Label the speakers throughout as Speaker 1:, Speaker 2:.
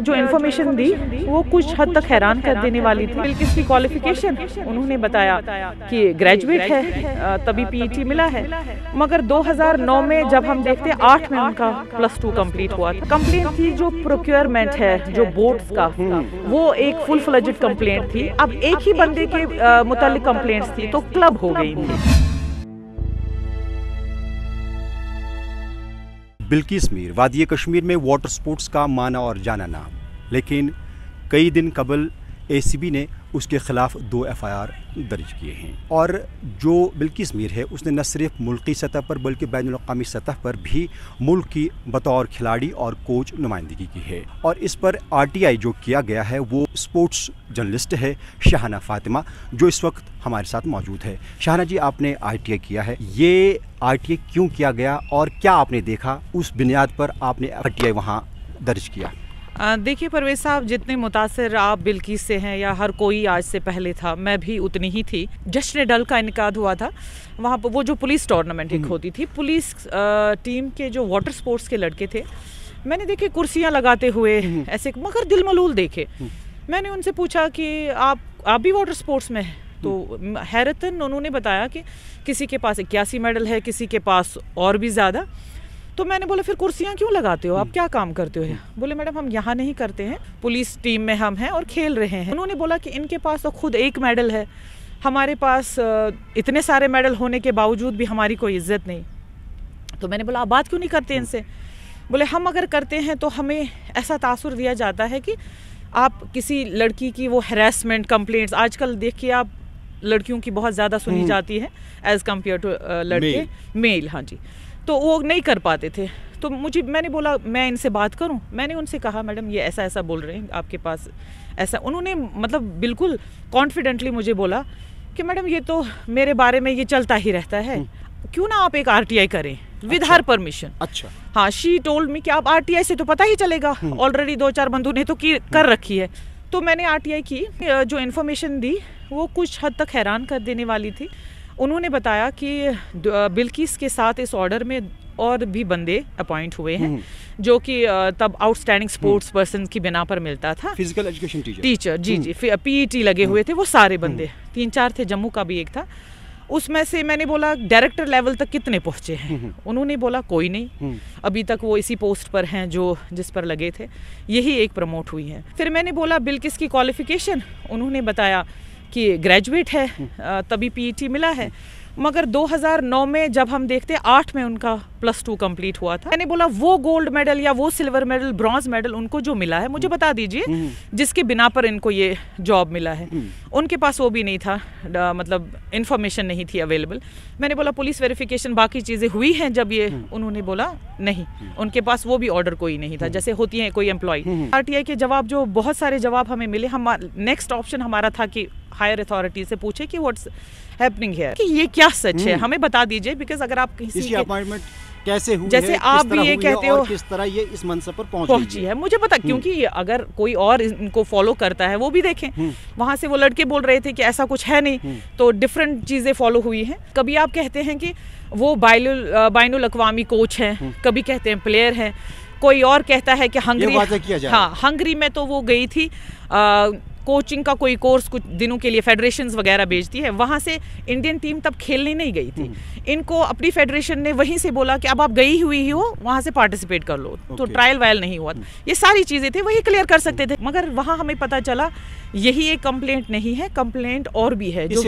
Speaker 1: जो इन्फॉर्मेशन दी वो कुछ हद तक हैरान कर देने वाली थी। बिल्किस की क्वालिफिकेशन उन्होंने बताया कि ग्रेजुएट है, तभी पीईटी मिला है, मगर 2009 में जब हम देखते 8 में उनका +2 कंप्लीट हुआ था। कंप्लेंट थी जो प्रोक्योरमेंट है जो बोर्ड्स का, वो एक फुल फ्लेज्ड कंप्लेंट थी। अब एक ही बंदे के मुतालिक कंप्लेंट्स थी तो क्लब हो गई थी।
Speaker 2: बिल्किस मीर वादी कश्मीर में वाटर स्पोर्ट्स का माना और जाना नाम, लेकिन कई दिन कबल एसीबी ने उसके ख़िलाफ़ 2 एफआईआर दर्ज किए हैं। और जो बिल्किस मीर है उसने न सिर्फ मुल्की सतह पर बल्कि बैनुल-अक़वामी सतह पर भी मुल्क की बतौर खिलाड़ी और कोच नुमाइंदगी की है। और इस पर आरटीआई जो किया गया है वो स्पोर्ट्स जर्नलिस्ट है शाहना फ़ातिमा, जो इस वक्त हमारे साथ मौजूद है। शाहना जी, आपने आरटीआई किया है, ये आरटीआई क्यों किया गया और क्या आपने देखा, उस बुनियाद पर आपने आरटीआई वहाँ दर्ज किया?
Speaker 1: देखिए परवेज साहब, जितने मुतासर आप बिल्किस से हैं या हर कोई आज से पहले था, मैं भी उतनी ही थी। जश्न डल का इनकाद हुआ था वहाँ पर, वो जो पुलिस टूर्नामेंट एक होती थी, पुलिस टीम के जो वाटर स्पोर्ट्स के लड़के थे, मैंने देखे कुर्सियाँ लगाते हुए ऐसे, मगर दिल मलूल देखे। मैंने उनसे पूछा कि आप भी वाटर स्पोर्ट्स में हैं? तो हैरतन उन्होंने बताया कि किसी के पास 81 मेडल है, किसी के पास और भी ज़्यादा। तो मैंने बोला फिर कुर्सियाँ क्यों लगाते हो, आप क्या काम करते हो? बोले मैडम हम यहाँ नहीं करते हैं, पुलिस टीम में हम हैं और खेल रहे हैं। उन्होंने बोला कि इनके पास तो खुद 1 मेडल है, हमारे पास इतने सारे मेडल होने के बावजूद भी हमारी कोई इज्जत नहीं। तो मैंने बोला आप बात क्यों नहीं करते इनसे? बोले हम अगर करते हैं तो हमें ऐसा तासुर दिया जाता है कि आप किसी लड़की की वो हैरेसमेंट कंप्लेंट्स, आजकल देखिए आप लड़कियों की बहुत ज़्यादा सुनी जाती है एज़ कम्पेयर टू लड़के मेल। हाँ जी, तो वो नहीं कर पाते थे। तो मैंने बोला मैं इनसे बात करूं। मैंने उनसे कहा मैडम ये ऐसा ऐसा बोल रहे हैं आपके पास ऐसा। उन्होंने मतलब बिल्कुल कॉन्फिडेंटली मुझे बोला कि मैडम ये तो मेरे बारे में ये चलता ही रहता है, क्यों ना आप एक आरटीआई करें विद हर परमिशन।
Speaker 2: अच्छा,
Speaker 1: हाँ, शी टोल्ड मी कि आप आरटीआई से तो पता ही चलेगा, ऑलरेडी 2-4 बंदों ने तो कर रखी है। तो मैंने आरटीआई की। जो इन्फॉर्मेशन दी वो कुछ हद तक हैरान कर देने वाली थी। उन्होंने बताया कि बिल्किस के साथ इस ऑर्डर में और भी बंदे अपॉइंट हुए हैं, जो कि तब आउटस्टैंडिंग स्पोर्ट्स पर्सन की बिना पर मिलता था।
Speaker 2: फिजिकल एजुकेशन टीचर
Speaker 1: जी, पीईटी लगे हुए थे वो सारे बंदे, 3-4 थे, जम्मू का भी एक था। उसमें से मैंने बोला डायरेक्टर लेवल तक कितने पहुंचे हैं? उन्होंने बोला कोई नहीं, अभी तक वो इसी पोस्ट पर हैं जिस पर लगे थे, यही एक प्रमोट हुई है। फिर मैंने बोला बिल्किस की क्वालिफिकेशन, उन्होंने बताया कि ग्रेजुएट है, तभी पीईटी मिला है, मगर 2009 में जब हम देखते 8 में उनका +2 कंप्लीट हुआ था। मैंने बोला वो गोल्ड मेडल या वो सिल्वर मेडल, ब्रॉन्ज मेडल उनको जो मिला है मुझे बता दीजिए, जिसके बिना पर इनको ये जॉब मिला है। उनके पास वो भी नहीं था, मतलब इन्फॉर्मेशन नहीं थी अवेलेबल। मैंने बोला पुलिस वेरिफिकेशन बाकी चीज़ें हुई हैं जब ये, उन्होंने बोला नहीं, उनके पास वो भी ऑर्डर कोई नहीं था, जैसे होती है कोई एम्प्लॉय। आरटीआई के जवाब जो बहुत सारे जवाब हमें मिले, नेक्स्ट ऑप्शन हमारा था कि हायर अथॉरिटी से पूछे कि व्हाट्स हैपनिंग हियर, कि ये क्या सच है, हमें बता दीजिए। बिकॉज अगर आप किसी
Speaker 2: अपॉइंटमेंट कैसे हुई
Speaker 1: जैसे
Speaker 2: है,
Speaker 1: आप भी ये कहते हो
Speaker 2: किस तरह ये इस मंसब पर
Speaker 1: पहुंची है, मुझे पता, क्योंकि अगर कोई और इनको फॉलो करता है वो भी देखें। वहां से वो लड़के बोल रहे थे कि ऐसा कुछ है नहीं, तो डिफरेंट चीजें फॉलो हुई हैं। कभी आप कहते हैं कि वो बैनुल अक़वामी कोच हैं, कभी कहते हैं प्लेयर हैं, कोई और कहता है कि हंगरी, हाँ हंगरी में तो वो गई थी, कोचिंग का कोई कोर्स कुछ दिनों के लिए फेडरेशंस वगैरह भेजती है, वहाँ से इंडियन टीम तब खेलने नहीं गई थी। इनको अपनी फेडरेशन ने वहीं से बोला कि अब आप गई हुई हो, वहाँ से पार्टिसिपेट कर लो, तो ट्रायल वायल नहीं हुआ। ये सारी चीज़ें थे, वही क्लियर कर सकते थे, मगर वहाँ हमें पता चला यही एक कंप्लेंट नहीं है, कंप्लेंट और भी है जो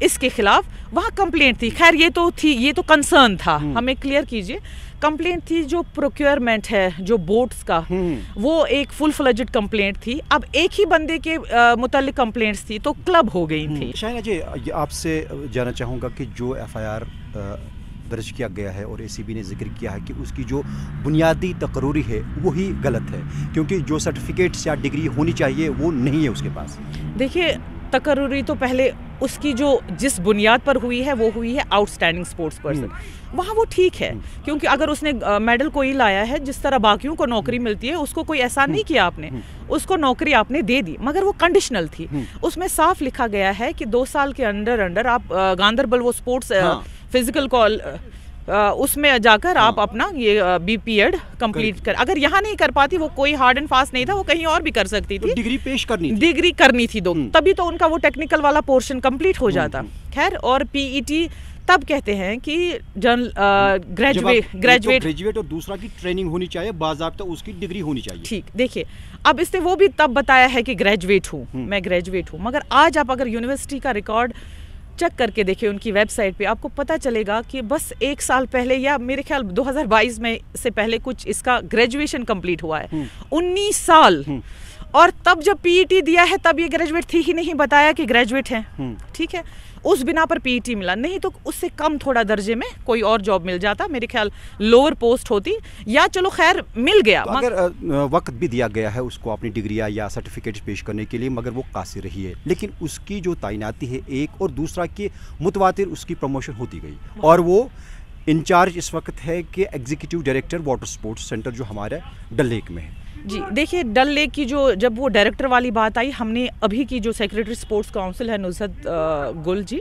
Speaker 1: इसके खिलाफ वहाँ कंप्लेंट थी। खैर ये तो थी, ये तो कंसर्न था, हमें क्लियर कीजिए। कंप्लेंट थी जो प्रोक्योरमेंट है जो बोर्ड्स का, वो एक फुल फ्लेज्ड कंप्लेंट थी। अब एक ही बंदे के मुतालिक कंप्लेंट्स थी तो क्लब हो गई थी।
Speaker 2: शायना जी, आपसे जानना चाहूँगा कि जो एफआईआर दर्ज किया गया है और एसीबी ने जिक्र किया है कि उसकी जो बुनियादी तकरूरी है वही गलत है, क्योंकि जो सर्टिफिकेट्स या डिग्री होनी चाहिए वो नहीं है उसके पास।
Speaker 1: देखिए तकरूरी तो पहले उसकी जो जिस बुनियाद पर हुई है वो हुई है आउटस्टैंडिंग स्पोर्ट्स पर्सन, वहाँ वो ठीक है, क्योंकि अगर उसने मेडल कोई लाया है, जिस तरह बाकियों को नौकरी मिलती है, उसको कोई एहसान नहीं किया आपने, उसको नौकरी आपने दे दी, मगर वो कंडीशनल थी। उसमें साफ लिखा गया है कि 2 साल के अंदर आप गांदरबल वो स्पोर्ट्स फिजिकल उसमें जाकर आप अपना ये बीपीएड कंप्लीट कर, अगर यहाँ नहीं कर पाती, वो कोई हार्ड एंड फास्ट नहीं था, वो कहीं और भी कर सकती थी,
Speaker 2: डिग्री पेश करनी थी,
Speaker 1: डिग्री करनी थी दो, तभी तो उनका वो टेक्निकल वाला पोर्शन कंप्लीट हो जाता। खैर, और पीईटी तब कहते हैं कि
Speaker 2: ग्रेजुएट और दूसरा की ट्रेनिंग होनी चाहिए, बाज़ाब्ता उसकी डिग्री होनी चाहिए।
Speaker 1: ठीक, देखिए अब इसने वो भी तब बताया है कि ग्रेजुएट हूँ, मैं ग्रेजुएट हूँ, मगर आज आप अगर यूनिवर्सिटी का रिकॉर्ड चेक करके देखिए उनकी वेबसाइट पे, आपको पता चलेगा कि बस 1 साल पहले, या मेरे ख्याल 2022 में से पहले कुछ इसका ग्रेजुएशन कंप्लीट हुआ है। 19 साल, और तब जब पीईटी दिया है तब ये ग्रेजुएट थी ही नहीं, बताया कि ग्रेजुएट हैं। ठीक है, उस बिना पर पीईटी मिला, नहीं तो उससे कम थोड़ा दर्जे में कोई और जॉब मिल जाता, मेरे ख्याल लोअर पोस्ट होती, या चलो खैर मिल गया।
Speaker 2: तो अगर वक्त भी दिया गया है उसको अपनी डिग्रियां या सर्टिफिकेट्स पेश करने के लिए, मगर वो कासिर रही है, लेकिन उसकी जो तैनाती है एक, और दूसरा कि मुतवातिर उसकी प्रमोशन होती गई, और वो इंचार्ज इस वक्त है कि executive director water sports centre जो हमारे डल लेक में है।
Speaker 1: जी देखिए, डल लेक की जो जब वो डायरेक्टर वाली बात आई, हमने अभी की जो सेक्रेटरी स्पोर्ट्स काउंसिल है नुसरत गुल जी,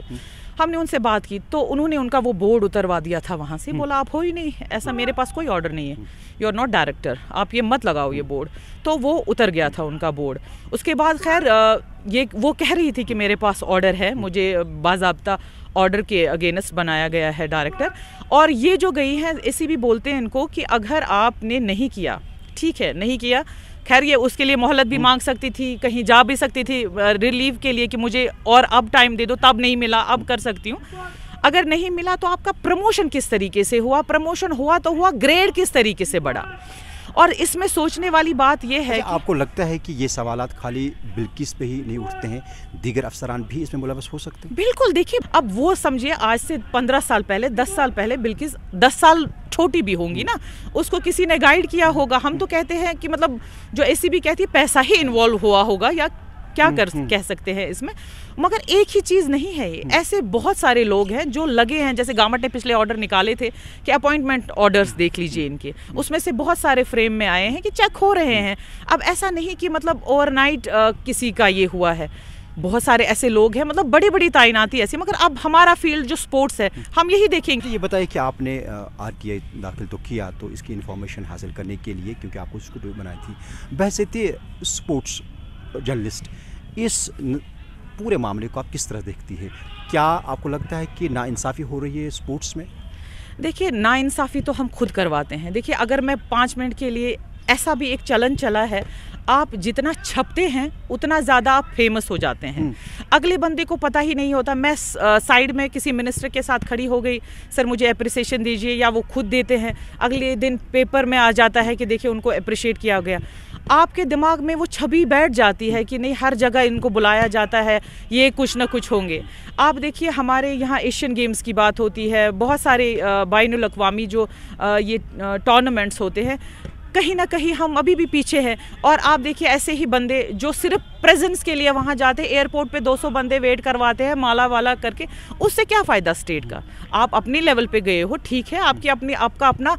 Speaker 1: हमने उनसे बात की, तो उन्होंने उनका वो बोर्ड उतरवा दिया था वहाँ से। बोला आप हो ही नहीं, ऐसा मेरे पास कोई ऑर्डर नहीं है, यू आर नॉट डायरेक्टर, आप ये मत लगाओ ये बोर्ड। तो वो उतर गया था उनका बोर्ड। उसके बाद खैर ये वो कह रही थी कि मेरे पास ऑर्डर है, मुझे बाज़ाब्ता ऑर्डर के अगेंस्ट बनाया गया है डायरेक्टर। और ये जो गई हैं, इसी भी बोलते हैं इनको कि अगर आपने नहीं किया, ठीक है नहीं किया, खैर ये उसके लिए मोहलत भी मांग सकती थी, कहीं जा भी सकती थी रिलीव के लिए कि मुझे और अब टाइम दे दो, तब नहीं मिला, अब कर सकती हूँ। अगर नहीं मिला तो आपका प्रमोशन किस तरीके से हुआ, प्रमोशन हुआ तो हुआ, ग्रेड किस तरीके से बढ़ा। और इसमें सोचने वाली बात यह है कि
Speaker 2: आपको लगता है कि ये सवालात खाली बिल्किस पे ही नहीं उठते हैं, दीगर अफसरान भी इसमें मुलव्वस हो सकते हैं?
Speaker 1: बिल्कुल, देखिए अब वो समझिए आज से 15 साल पहले, 10 साल पहले बिल्किस 10 साल छोटी भी होंगी ना, उसको किसी ने गाइड किया होगा। हम तो कहते हैं कि मतलब जो एसीबी कहती है पैसा ही इन्वॉल्व हुआ होगा, या क्या कह सकते हैं इसमें, मगर एक ही चीज़ नहीं है ये। ऐसे बहुत सारे लोग हैं जो लगे हैं, जैसे गवर्नमेंट ने पिछले ऑर्डर निकाले थे कि अपॉइंटमेंट ऑर्डर्स देख लीजिए इनके, उसमें से बहुत सारे फ्रेम में आए हैं कि चेक हो रहे हैं। अब ऐसा नहीं कि मतलब ओवरनाइट किसी का ये हुआ है, बहुत सारे ऐसे लोग हैं, मतलब बड़ी बड़ी तैनाती ऐसी। मगर अब हमारा फील्ड जो स्पोर्ट्स है, हम यही देखेंगे।
Speaker 2: ये बताइए कि आपने आरटीआई दाखिल तो किया, तो इसकी इन्फॉर्मेशन हासिल करने के लिए, क्योंकि आपको स्कूल बनाई थी, बहसीत स्पोर्ट्स जर्नलिस्ट, इस पूरे मामले को आप किस तरह देखती है? क्या आपको लगता है कि नाइंसाफ़ी हो रही है स्पोर्ट्स में?
Speaker 1: देखिए, नाइंसाफ़ी तो हम खुद करवाते हैं। देखिए, अगर मैं 5 मिनट के लिए, ऐसा भी एक चलन चला है, आप जितना छपते हैं उतना ज़्यादा आप फेमस हो जाते हैं। अगले बंदे को पता ही नहीं होता। मैं साइड में किसी मिनिस्टर के साथ खड़ी हो गई, सर मुझे अप्रिसिएशन दीजिए, या वो खुद देते हैं, अगले दिन पेपर में आ जाता है कि देखिए उनको अप्रिशिएट किया गया। आपके दिमाग में वो छवि बैठ जाती है कि नहीं, हर जगह इनको बुलाया जाता है, ये कुछ ना कुछ होंगे। आप देखिए, हमारे यहाँ एशियन गेम्स की बात होती है, बहुत सारे बाइनुल अक़वामी जो ये टूर्नामेंट्स होते हैं, कहीं ना कहीं हम अभी भी पीछे हैं। और आप देखिए ऐसे ही बंदे जो सिर्फ प्रेजेंस के लिए वहाँ जाते हैं, एयरपोर्ट पे 200 बंदे वेट करवाते हैं माला वाला करके, उससे क्या फ़ायदा स्टेट का? आप अपने लेवल पे गए हो, ठीक है, आपका अपना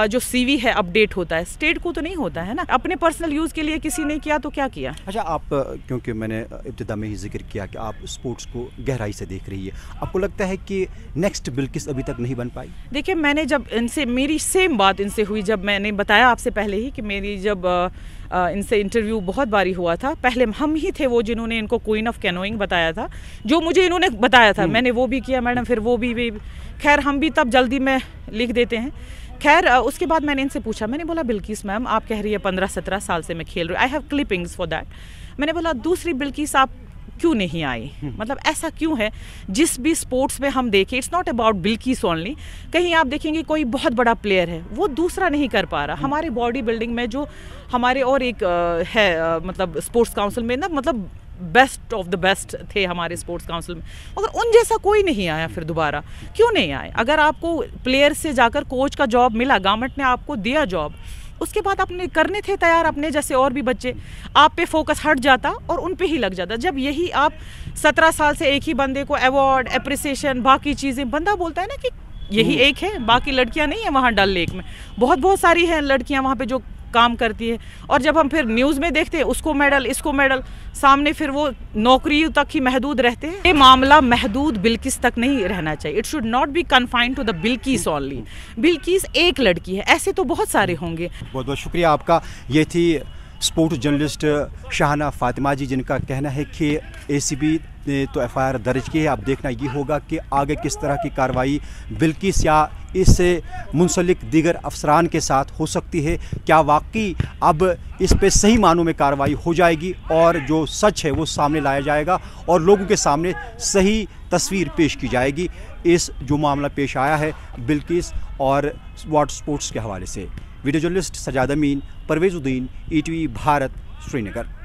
Speaker 1: जो सीवी है अपडेट होता है, स्टेट को तो नहीं होता है ना। अपने पर्सनल यूज़ के लिए किसी ने किया तो क्या किया?
Speaker 2: अच्छा, आप क्योंकि मैंने इब्तिदा में ही जिक्र किया कि आप स्पोर्ट्स को गहराई से देख रही है, आपको लगता है कि नेक्स्ट बिल्किस अभी तक नहीं बन पाई?
Speaker 1: देखिए, मैंने जब इनसे, मेरी सेम बात इनसे हुई, जब मैंने बताया आपसे पहले ही कि मेरी जब इनसे इंटरव्यू बहुत बारी हुआ था, पहले हम ही थे वो जिन्होंने इनको क्वीन ऑफ कैनोइंग बताया था, जो मुझे इन्होंने बताया था, मैंने वो भी किया मैडम, फिर वो भी खैर हम भी तब जल्दी में लिख देते हैं। खैर उसके बाद मैंने इनसे पूछा, मैंने बोला बिल्किस मैम आप कह रही है 15-17 साल से मैं खेल रही हूँ, I have clippings for that. मैंने बोला दूसरी बिल्किस आप क्यों नहीं आई, मतलब ऐसा क्यों है? जिस भी स्पोर्ट्स में हम देखें, it's not about Bilkis only, कहीं आप देखेंगे कोई बहुत बड़ा प्लेयर है, वो दूसरा नहीं कर पा रहा। हमारे बॉडी बिल्डिंग में जो हमारे और एक है मतलब स्पोर्ट्स काउंसिल में ना, मतलब बेस्ट ऑफ द बेस्ट थे हमारे स्पोर्ट्स काउंसिल में, मगर उन जैसा कोई नहीं आया। फिर दोबारा क्यों नहीं आए? अगर आपको प्लेयर से जाकर कोच का जॉब मिला, गवर्नमेंट ने आपको दिया जॉब, उसके बाद आपने करने थे तैयार अपने जैसे और भी बच्चे, आप पे फोकस हट जाता और उन पे ही लग जाता। जब यही आप 17 साल से एक ही बंदे को अवार्ड, एप्रिसिएशन, बाकी चीज़ें, बंदा बोलता है ना कि यही एक है, बाकी लड़कियां नहीं है वहाँ डल लेक में, बहुत सारी हैं लड़कियां वहाँ पे जो काम करती है, और जब हम फिर न्यूज़ में देखते हैं उसको मेडल, इसको मेडल, सामने फिर वो नौकरी तक ही महदूद रहते हैं। ये मामला महदूद बिल्किस तक नहीं रहना चाहिए। It should not be confined to the Bilkis only. Bilkis एक लड़की है, ऐसे तो बहुत सारे होंगे।
Speaker 2: बहुत बहुत शुक्रिया आपका। ये थी स्पोर्ट्स जर्नलिस्ट शाहना फातिमा जी, जिनका कहना है कि एसीबी ने तो एफआईआर दर्ज की है। अब देखना ये होगा कि आगे किस तरह की कार्रवाई बिल्किस या इससे मुंसलिक दीगर अफसरान के साथ हो सकती है। क्या वाकई अब इस पे सही मानों में कार्रवाई हो जाएगी और जो सच है वो सामने लाया जाएगा और लोगों के सामने सही तस्वीर पेश की जाएगी। इस जो मामला पेश आया है बिल्किस और वाटर स्पोर्ट्स के हवाले से। वीडियो जर्नलिस्ट सजाद अमीन, परवेज़ उद्दीन, ETV भारत, श्रीनगर।